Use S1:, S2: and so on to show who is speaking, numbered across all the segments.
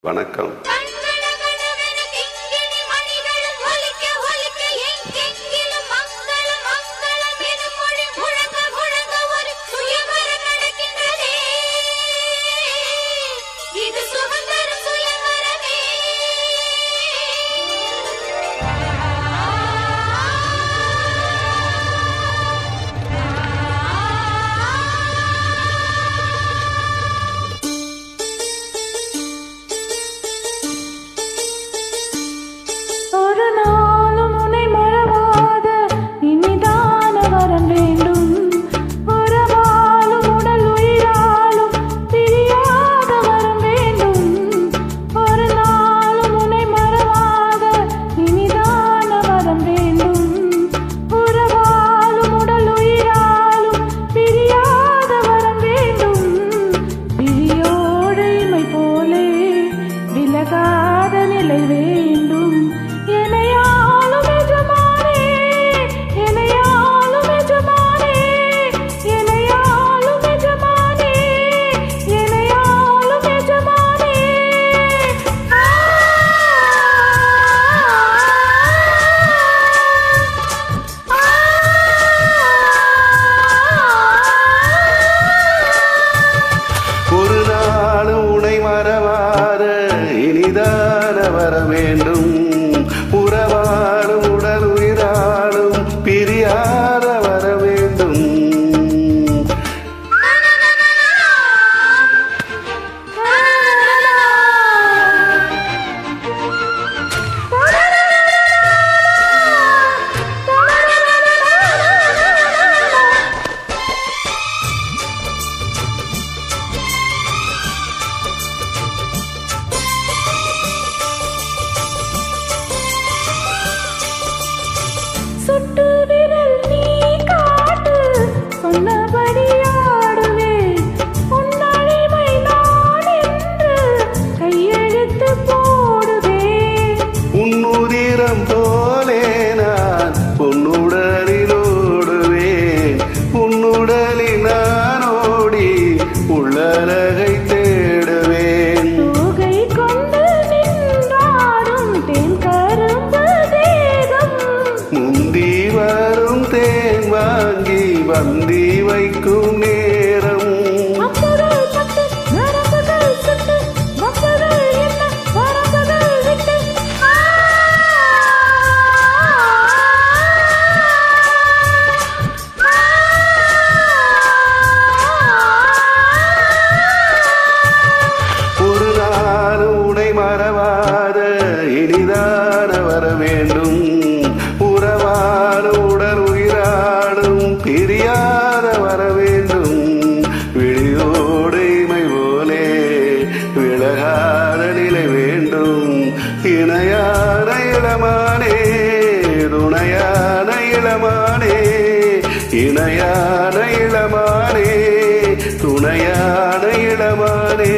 S1: வணக்கம். வர வேண்டும் உறவாலும் உடல் உயிராலும் பிரியாத வர வேண்டும்.
S2: சுட்டு விரல் நீ காட்டு சொன்னபடி ஆடுவேன் உன்னடிமை நான் என்று கையெழுத்து போடுவேன்.
S1: உன்னுதிரம் போலே நான் உன்னுடலில் ஓடுவேன் உன்னுடலில் நான் ஓடி உள்ளழகை தேடுவேன்.
S2: தோகை கொண்டு நின்றாடும் தென் கரும்பு தேகம்
S1: முந்தி வரும் தேன் வாங்கி வந்தி வைக்கும் நேரம்.
S2: அம்புகள் பட்டு நரம்புகள் சுட்டு வம்புகள் என்ன வரம்புகள் விட்டு
S1: ஒரு நாள் உடை மறவாத இனிதான வர வேண்டும் உறவாலும் உடல் உயிராலும் பிரியாத வர வேண்டும். விழியோடு இமை போலே விலகாத நிலை வேண்டும். இணையான இளமானே துணையான இளமானே இணையான இளமானே துணையான இளமானே.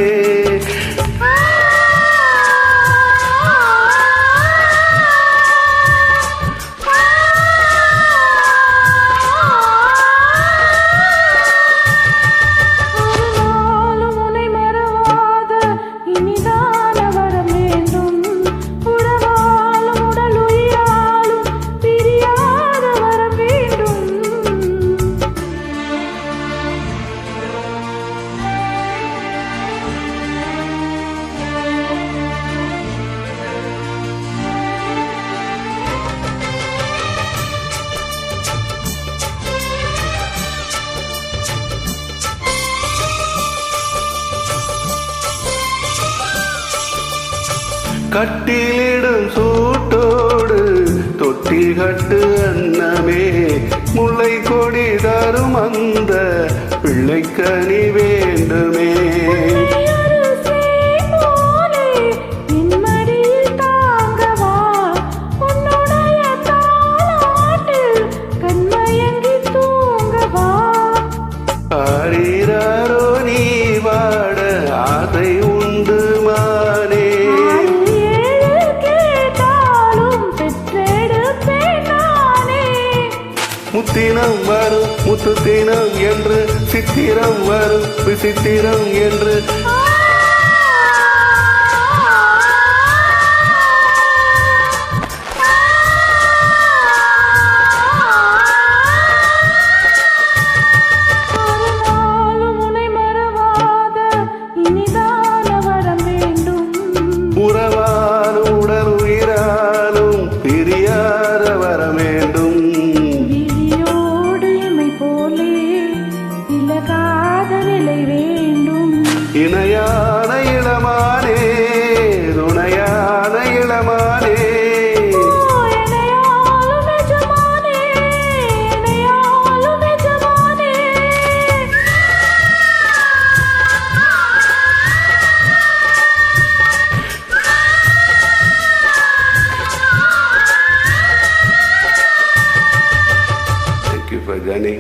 S1: கட்டிலிடும் சூட்டோடு தொட்டி கட்டு அன்னமே முல்லை கொடி தரும் அந்த பிள்ளைக்கனி வேண்டுமே. ஆரீராரோ நீ வாட ஆசை உண்டு மானே முத்தினம் வரும் முத்துத்தினம் என்று சித்திரம் வரும் விசித்திரம் என்று மானே